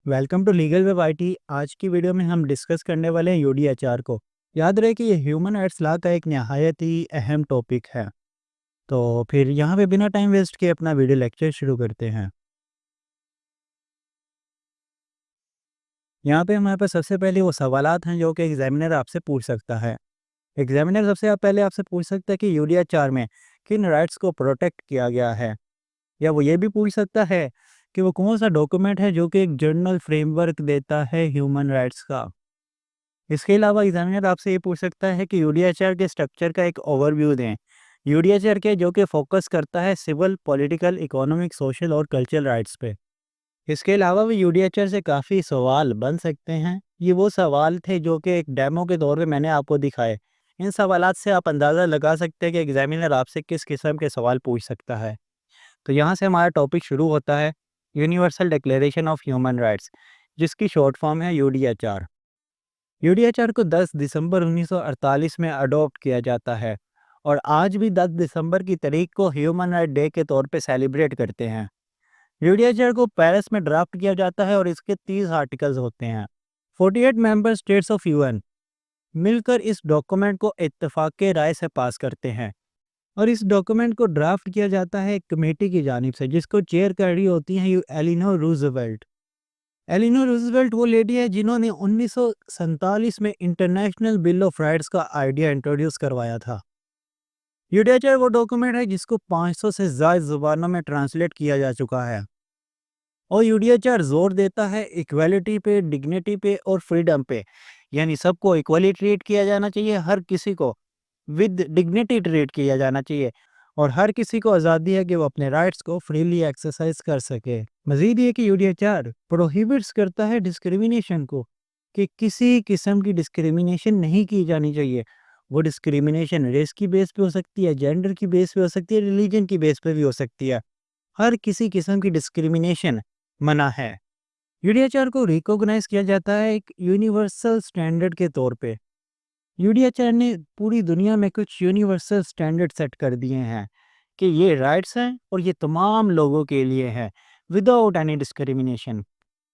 Welcome to legal web IT. आज की video में हम डिस्कस करने वाले हैं यूडीएचआर को। याद रहे कि ये ह्यूमन राइट्स लॉ का एक नहायत ही अहम टॉपिक है। तो फिर यहाँ पे बिना टाइम वेस्ट किए अपना वीडियो लेक्चर शुरू करते हैं। यहाँ पे हमारे पास सबसे पहले वो सवालात हैं जो कि एग्जामिनर आपसे पूछ सकता है। एग्जामिनर सबसे पहले आपसे पूछ सकता है कि यूडीएचआर में किन राइट्स को प्रोटेक्ट किया गया है, या वो ये भी पूछ सकता है कि वो कौन सा डॉक्यूमेंट है जो कि एक जनरल फ्रेमवर्क देता है ह्यूमन राइट्स का। इसके अलावा एग्जामिनर आपसे ये पूछ सकता है कि यूडीएचआर के स्ट्रक्चर का एक ओवरव्यू दें। यूडीएचआर के जो कि फोकस करता है सिविल, पॉलिटिकल, इकोनॉमिक, सोशल और कल्चरल राइट्स पे। इसके अलावा भी यूडीएचआर से काफ़ी सवाल बन सकते हैं। ये वो सवाल थे जो कि एक डेमो के तौर पे मैंने आपको दिखाए। इन सवालात से आप अंदाज़ा लगा सकते हैं कि एग्जामिनर आपसे किस किस्म के सवाल पूछ सकता है। तो यहाँ से हमारा टॉपिक शुरू होता है universal declaration of human rights, जिसकी शॉर्ट फॉर्म है यूडीएचआर। यूडीएचआर को 10 दिसंबर 1948 में अडॉप्ट किया जाता है और आज भी 10 दिसंबर की तारीख को ह्यूमन राइट डे के तौर पे सेलिब्रेट करते हैं। यूडीएचआर को पेरिस में ड्राफ्ट किया जाता है और इसके 30 आर्टिकल्स होते हैं। 48 मेंबर स्टेट्स ऑफ यूएन मिलकर इस डॉक्यूमेंट को इत्तेफाक राय से पास करते हैं और इस डॉक्यूमेंट को ड्राफ्ट किया जाता है एक कमेटी की जानिब से, जिसको चेयर कर रही होती हैं एलिनोर रूजवेल्ट। एलिनोर रूजवेल्ट वो लेडी है जिन्होंने 1947 में इंटरनेशनल बिल ऑफ राइट्स का आइडिया इंट्रोड्यूस करवाया था। यूडीएचआर वो डॉक्यूमेंट है जिसको 500 से ज़्यादा जुबानों में ट्रांसलेट किया जा चुका है और यूडीएचआर जोर देता है इक्वालिटी पे, डिग्निटी पे और फ्रीडम पे। यानी सबको इक्वली ट्रीट किया जाना चाहिए, हर किसी को विद डिग्निटी ट्रीट किया जाना चाहिए और हर किसी को आज़ादी है कि वो अपने राइट्स को फ्रीली एक्सरसाइज कर सके। मजीद ये कि यूडीएचआर प्रोहिबिट्स करता है डिस्क्रिमिनेशन को, कि किसी किस्म की डिस्क्रिमिनेशन नहीं की जानी चाहिए। वो डिस्क्रिमिनेशन रेस की बेस पे हो सकती है, जेंडर की बेस पे हो सकती है, रिलीजन की बेस पे भी हो सकती है। हर किसी किस्म की डिस्क्रिमिनेशन मना है। यूडीएचआर को रिकॉग्नाइज किया जाता है एक यूनिवर्सल स्टैंडर्ड के तौर पे। यूडीएचआर ने पूरी दुनिया में कुछ यूनिवर्सल स्टैंडर्ड सेट कर दिए हैं कि ये राइट्स हैं और ये तमाम लोगों के लिए है, विदाउट एनी डिस्क्रिमिनेशन।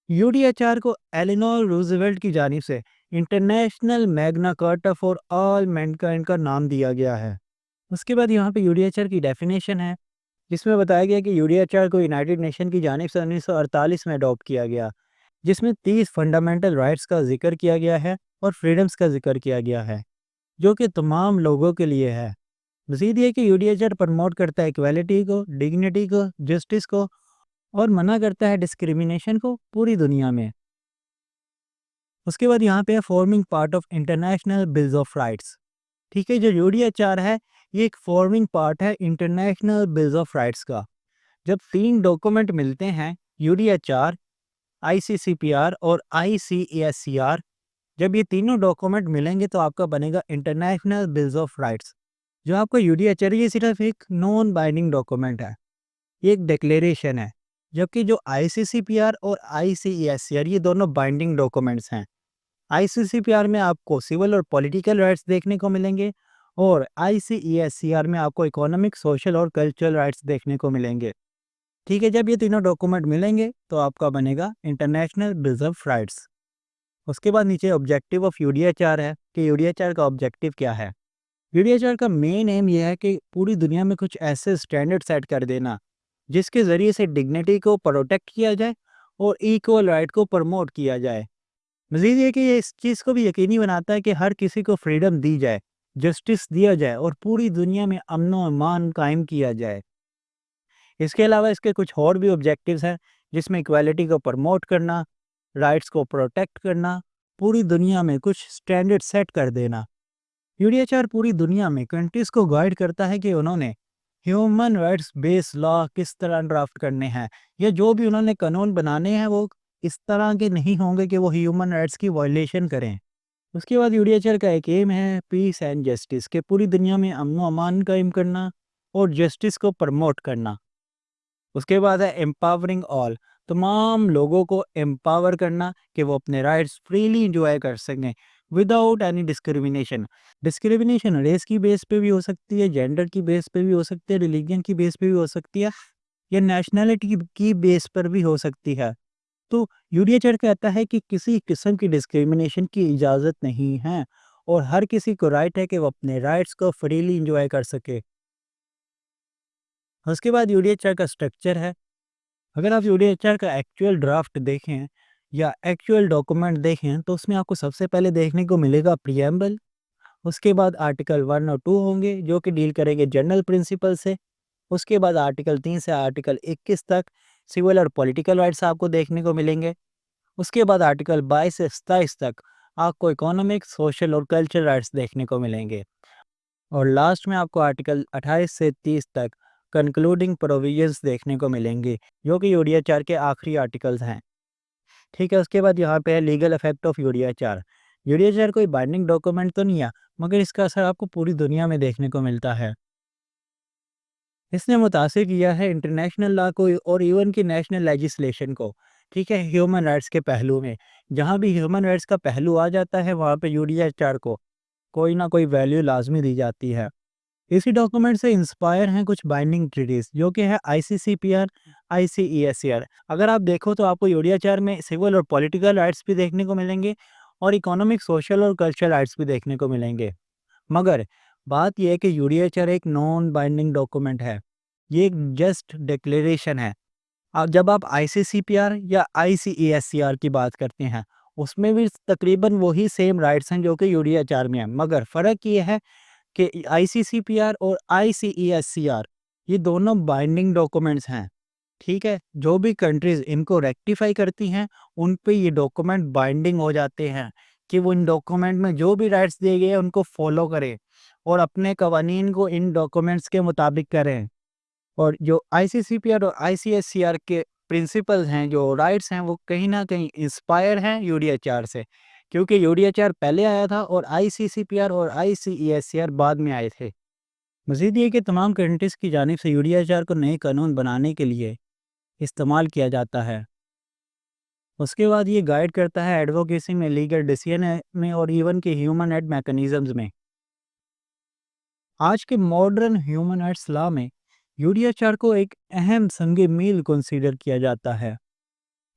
यूडीएचआर को एलिनोर रूजवेल्ट की जानिब से international Magna carta for all Mankind का नाम दिया गया है। उसके बाद यहाँ पे यूडीएचआर की डेफिनेशन है, जिसमें बताया गया कि यूडीएचआर को यूनाइटेड नेशन की जानिब से 1948 में अडॉप्ट किया गया, जिसमें 30 फंडामेंटल राइट्स का जिक्र किया गया है और फ्रीडम्स का जिक्र किया गया है, जो कि तमाम लोगों के लिए है। मज़ीद ये कि यूडीएचआर प्रमोट करता है इक्वालिटी को, डिग्निटी को, जस्टिस को और मना करता है डिस्क्रिमिनेशन को पूरी दुनिया में। उसके बाद यहाँ पे है forming part of international bills of rights. ठीक है, जो यूडीएचआर है ये एक फॉर्मिंग पार्ट है इंटरनेशनल बिल्स ऑफ राइट्स का। जब 3 डॉक्यूमेंट मिलते हैं, यूडीएचआर, आईसीसीपीआर और आईसीएससीआर, जब ये तीनों डॉक्यूमेंट मिलेंगे तो आपका बनेगा इंटरनेशनल बिल्स ऑफ राइट्स। जो आपका यूडीएचआर ये सिर्फ एक नॉन बाइंडिंग डॉक्यूमेंट है, ये एक डिक्लेरेशन है। जबकि जो आईसीसीपीआर और आईसीएससीआर ये दोनों बाइंडिंग डॉक्यूमेंट्स हैं। आईसीसीपीआर में आपको सिविल और पॉलिटिकल राइट्स देखने को मिलेंगे और आईसीएससीआर में आपको इकोनॉमिक, सोशल और कल्चरल राइट्स देखने को मिलेंगे। ठीक है, जब ये तीनों डॉक्यूमेंट मिलेंगे तो आपका बनेगा इंटरनेशनल बिल्स ऑफ राइट्स। उसके बाद नीचे ऑब्जेक्टिव ऑफ यूडीएचआर है कि यूडीएचआर का ऑब्जेक्टिव क्या है। यूडीएचआर का मेन एम यह है कि पूरी दुनिया में कुछ ऐसे स्टैंडर्ड सेट कर देना जिसके ज़रिए से डिग्निटी को प्रोटेक्ट किया जाए और इक्वल राइट को प्रमोट किया जाए। मज़ीद ये कि ये इस चीज़ को भी यकीनी बनाता है कि हर किसी को फ्रीडम दी जाए, जस्टिस दिया जाए और पूरी दुनिया में अमन और अमान कायम किया जाए। इसके अलावा इसके कुछ और भी ऑब्जेक्टिव्स हैं, जिसमें इक्वालिटी को प्रमोट करना, राइट्स को प्रोटेक्ट करना, पूरी दुनिया में कुछ स्टैंडर्ड सेट कर देना। यूडीएचआर पूरी दुनिया में कंट्रीज़ को गाइड करता है कि उन्होंने ह्यूमन राइट्स बेस्ड लॉ किस तरह ड्राफ्ट करने हैं, या जो भी उन्होंने कानून बनाने हैं वो इस तरह के नहीं होंगे कि वो ह्यूमन राइट्स की वायलेशन करें। उसके बाद यूडीएचआर का एक एम है पीस एंड जस्टिस, के पूरी दुनिया में अमन व अमान कायम करना और जस्टिस को प्रमोट करना। उसके बाद है एम्पावरिंग ऑल, तमाम लोगों को एम्पावर करना कि वो अपने राइट्स फ्रीली इंजॉय कर सकें without any discrimination. Discrimination race की बेस पे भी हो सकती है, जेंडर की बेस पे भी हो सकती है, रिलीजन की बेस पे भी हो सकती है, या नेशनलिटी की बेस पर भी हो सकती है। तो यूडीएचआर कहता है कि किसी किस्म की डिस्क्रिमिनेशन की इजाज़त नहीं है और हर किसी को राइट है कि वो अपने राइट्स को फ्रीली एंजॉय कर सके। उसके बाद यूडीएचआर का स्ट्रक्चर है। अगर आप यूडीएचआर का एक्चुअल ड्राफ्ट देखें या एक्चुअल डॉक्यूमेंट देखें तो उसमें आपको सबसे पहले देखने को मिलेगा प्रिएम्बल। उसके बाद आर्टिकल 1 और 2 होंगे जो कि डील करेंगे जनरल प्रिंसिपल से। उसके बाद आर्टिकल 3 से आर्टिकल 21 तक सिविल और पॉलिटिकल राइट्स आपको देखने को मिलेंगे। उसके बाद आर्टिकल 22 से 27 तक आपको इकोनॉमिक, सोशल और कल्चरल राइट्स देखने को मिलेंगे। और लास्ट में आपको आर्टिकल 28 से 30 तक कंक्लूडिंग प्रोविजंस देखने को मिलेंगे जो कि यूडीएचआर के आखिरी आर्टिकल्स हैं। ठीक है, उसके बाद यहाँ पे है legal effect of UDHR. UDHR कोई बाइंडिंग डॉक्यूमेंट तो नहीं है, मगर इसका असर आपको पूरी दुनिया में देखने को मिलता है। इसने मुतासिर किया है इंटरनेशनल लॉ को और इवन की नेशनल लेजिस्लेशन को। ठीक है, ह्यूमन राइट्स के पहलू में जहाँ भी ह्यूमन राइट्स का पहलू आ जाता है वहाँ पे यूडीएचआर को कोई ना कोई वैल्यू लाजमी दी जाती है। इसी डॉक्यूमेंट से इंस्पायर हैं कुछ बाइंडिंग ट्रीटीज जो कि है आईसीसीपीआर, आईसीईएससीआर। अगर आप देखो तो आपको यूडीएचआर में सिविल और पॉलिटिकल राइट्स भी देखने को मिलेंगे और इकोनॉमिक, सोशल और कल्चरल राइट्स भी देखने को मिलेंगे। मगर बात यह है कि यूडीएचआर एक नॉन बाइंडिंग डॉक्यूमेंट है, ये एक जस्ट डिक्लेरेशन है। अब जब आप आईसीसीपीआर या आईसीईएससीआर की बात करते हैं उसमें भी तकरीबन वही सेम राइट्स हैं जो कि यूडीएचआर में है, मगर फ़र्क ये है कि आईसीसीपीआर और आईसीईएससीआर ये दोनों बाइंडिंग डॉक्यूमेंट्स हैं। ठीक है, जो भी कंट्रीज इनको रेक्टिफाई करती हैं उन पे ये डॉक्यूमेंट बाइंडिंग हो जाते हैं कि वो इन डॉक्यूमेंट में जो भी राइट्स दिए गए हैं उनको फॉलो करें और अपने कवानीन को इन डॉक्यूमेंट्स के मुताबिक करें। और जो आईसीसीपीआर और आईसीएससीआर के प्रिंसिपल्स हैं, जो राइट्स हैं, वो कहीं ना कहीं इंस्पायर हैं यूडीएचआर से, क्योंकि यूडीएचआर पहले आया था और आईसीसीपीआर और आईसीईएससीआर बाद में आए थे। मजीद ये कि तमाम कंट्रीज़ की जानिब से यूडीएचआर को नए कानून बनाने के लिए इस्तेमाल किया जाता है। उसके बाद ये गाइड करता है एडवोकेसी में, लीगल डिसीजन में और इवन के ह्यूमन राइट मैकेनिज्म्स में। आज के मॉडर्न ह्यूमन राइट्स लॉ में यूडीएचआर को एक अहम संग मील कंसीडर किया जाता है।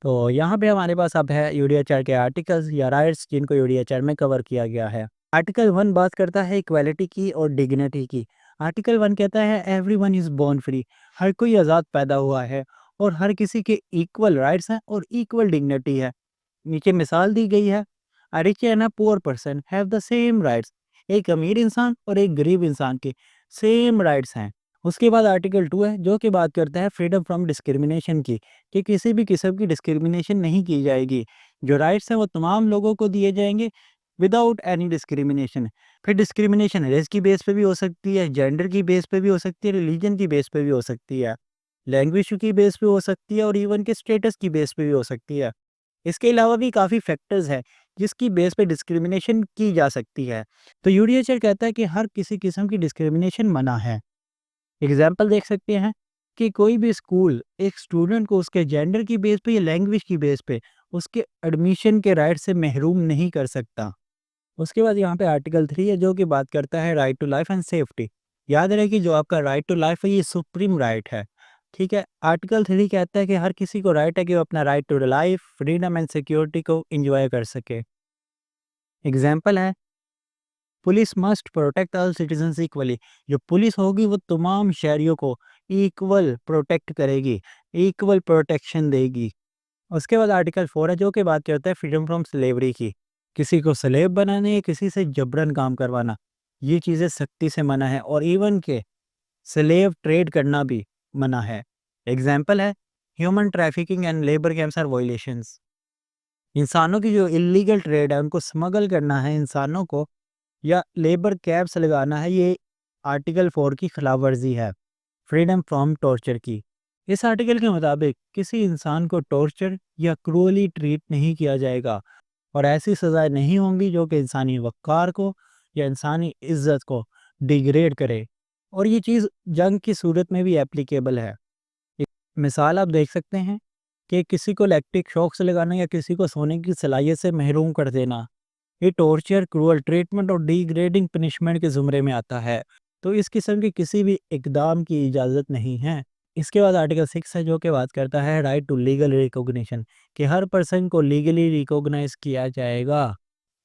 तो यहाँ पे हमारे पास अब है यूडीएचआर के आर्टिकल्स या राइट्स जिनको यूडीएचआर में कवर किया गया है। आर्टिकल 1 बात करता है इक्वालिटी की और डिग्निटी की। आर्टिकल 1 कहता है एवरीवन इज बोर्न फ्री, हर कोई आज़ाद पैदा हुआ है और हर किसी के इक्वल राइट्स हैं और इक्वल डिग्निटी है। नीचे मिसाल दी गई है, a rich and a poor person have the same rights. एक अमीर इंसान और एक गरीब इंसान के सेम राइट्स हैं। उसके बाद आर्टिकल 2 है जो कि बात करता है फ्रीडम फ्रॉम डिस्क्रिमिनेशन की, कि किसी भी किस्म की डिस्क्रिमिनेशन नहीं की जाएगी। जो राइट्स हैं वो तमाम लोगों को दिए जाएंगे विदाउट एनी डिस्क्रिमिनेशन। फिर डिस्क्रिमिनेशन रेस की बेस पे भी हो सकती है, जेंडर की बेस पे भी हो सकती है, रिलीजन की बेस पे भी हो सकती है, लैंग्वेज की बेस पे हो सकती है और इवन के स्टेटस की बेस पे भी हो सकती है। इसके अलावा भी काफ़ी फैक्टर्स हैं जिसकी बेस पे डिस्क्रिमिनेशन की जा सकती है। तो यूडीएचआर कहता है कि हर किसी किस्म की डिस्क्रिमिनेशन मना है। एग्जाम्पल देख सकते हैं कि कोई भी स्कूल एक स्टूडेंट को उसके जेंडर की बेस पे या लैंग्वेज की बेस पे उसके एडमिशन के राइट से महरूम नहीं कर सकता। उसके बाद यहाँ पे आर्टिकल 3 है जो कि बात करता है right to life and safety. याद रहे कि जो आपका राइट टू लाइफ है ये सुप्रीम राइट है। ठीक है, आर्टिकल 3 कहता है कि हर किसी को राइट है कि वो अपना right to life, freedom and security को इंजॉय कर सके। एग्जाम्पल है, police must protect all citizens equally. जो पुलिस होगी वो तमाम शहरियों को इक्वल प्रोटेक्ट करेगी, इक्वल प्रोटेक्शन देगी। उसके बाद आर्टिकल 4 है जो कि बात करता है फ्रीडम फ्रॉम स्लेवरी की। किसी को स्लेव बनाने या किसी से जबरन काम करवाना, ये चीज़ें सख्ती से मना है और इवन के स्लेव ट्रेड करना भी मना है। एग्जाम्पल है, human trafficking and labour camps are violations. इंसानों की जो इलीगल ट्रेड है उनको स्मगल करना है इंसानों को या लेबर कैंप्स लगाना है, ये आर्टिकल 4 की खिलाफ वर्जी है फ्रीडम फ्रॉम टॉर्चर की। इस आर्टिकल के मुताबिक किसी इंसान को टॉर्चर या क्रूअली ट्रीट नहीं किया जाएगा और ऐसी सज़ाएं नहीं होंगी जो कि इंसानी वक़ार को या इंसानी इज्जत को डिग्रेड करे। और ये चीज़ जंग की सूरत में भी एप्लीकेबल है। एक मिसाल आप देख सकते हैं कि किसी को इलेक्ट्रिक शॉक से लगाना या किसी को सोने की सलाहियत से महरूम कर देना, ये टॉर्चर, क्रूअल ट्रीटमेंट और डिग्रेडिंग पनिशमेंट के ज़ुमरे में आता है। तो इस किस्म के किसी भी इकदाम की इजाज़त नहीं है। इसके बाद आर्टिकल 6 है जो कि बात करता है राइट टू लीगल रिकॉग्निशन, कि हर पर्सन को लीगली रिकॉग्नाइज किया जाएगा।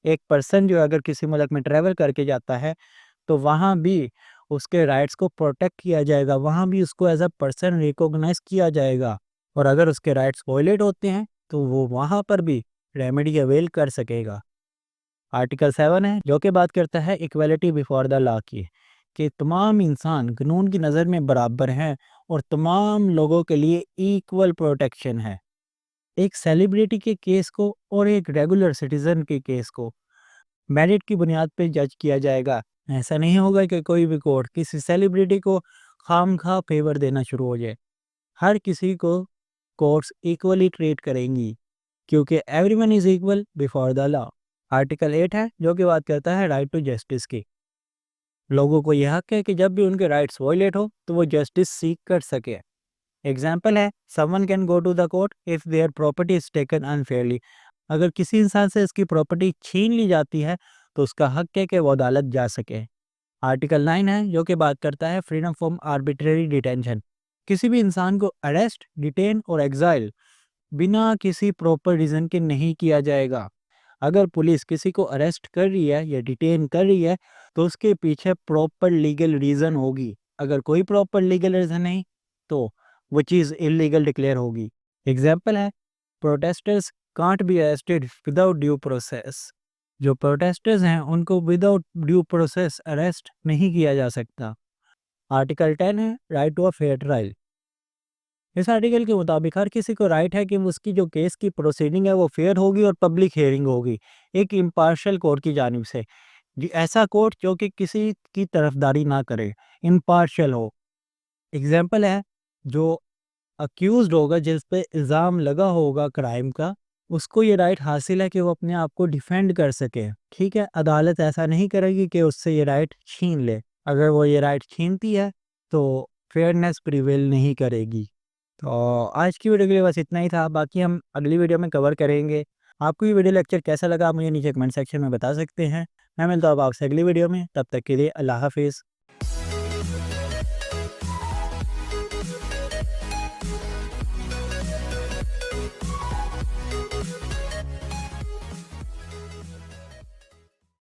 एक पर्सन जो अगर किसी मुल्क में ट्रैवल करके जाता है तो वहाँ भी उसके राइट्स को प्रोटेक्ट किया जाएगा, वहाँ भी उसको एज अ पर्सन रिकॉग्नाइज किया जाएगा। और अगर उसके राइट्स वायलेट होते हैं तो वो वहाँ पर भी रेमेडी अवेल कर सकेगा। आर्टिकल 7 है जो कि बात करता है इक्वालिटी बिफोर द लॉ की, कि तमाम इंसान कानून की नज़र में बराबर हैं और तमाम लोगों के लिए इक्वल प्रोटेक्शन है। एक सेलिब्रिटी के केस को और एक रेगुलर सिटीजन के केस को मेरिट की बुनियाद पे जज किया जाएगा। ऐसा नहीं होगा कि कोई भी कोर्ट किसी सेलिब्रिटी को खामखा फेवर देना शुरू हो जाए। हर किसी को कोर्ट्स इक्वली ट्रीट करेंगी, क्योंकि everyone is equal before the law. Article 8 है जो कि बात करता है राइट टू जस्टिस की। लोगों को यह हक है कि जब भी उनके राइट्स वायलेट हो तो वो जस्टिस सीख कर सके। एग्जाम्पल है, someone can go to the court if their property is taken unfairly. अगर किसी इंसान से इसकी प्रॉपर्टी छीन ली जाती है तो उसका हक है कि वो अदालत जा सके। आर्टिकल 9 है जो कि बात करता है फ्रीडम फ्रॉम आर्बिट्रेरी डिटेंशन। किसी भी इंसान को अरेस्ट, डिटेन और एग्जाइल बिना किसी प्रॉपर रीज़न के नहीं किया जाएगा। अगर पुलिस किसी को अरेस्ट कर रही है या डिटेन कर रही है तो उसके पीछे प्रॉपर लीगल रीज़न होगी। अगर कोई प्रॉपर लीगल रीज़न नहीं तो वो चीज़ इलीगल डिक्लेयर होगी। एग्जाम्पल है, protesters can't be arrested without due process. जो प्रोटेस्टर्स हैं उनको विदाउट ड्यू प्रोसेस अरेस्ट नहीं किया जा सकता। आर्टिकल 10 है right to a fair trial. इस आर्टिकल के मुताबिक हर किसी को राइट है कि उसकी जो केस की प्रोसीडिंग है वो फेयर होगी और पब्लिक हियरिंग होगी, एक इम्पार्शियल कोर्ट की जानिब से। ऐसा कोर्ट जो कि किसी की तरफदारी ना करे, इम्पार्शियल हो। एग्जाम्पल है, जो अक्यूज्ड होगा, जिस पे इल्ज़ाम लगा होगा क्राइम का, उसको ये राइट हासिल है कि वो अपने आप को डिफेंड कर सके। ठीक है, अदालत ऐसा नहीं करेगी कि उससे ये राइट छीन ले। अगर वो ये राइट छीनती है तो फेयरनेस प्रिवेल नहीं करेगी। तो आज की वीडियो के लिए बस इतना ही था, बाकी हम अगली वीडियो में कवर करेंगे। आपको ये वीडियो लेक्चर कैसा लगा आप मुझे नीचे कमेंट सेक्शन में बता सकते हैं। मैं मिलता हूँ आपसे अगली वीडियो में, तब तक के लिए अल्लाह हाफिज़।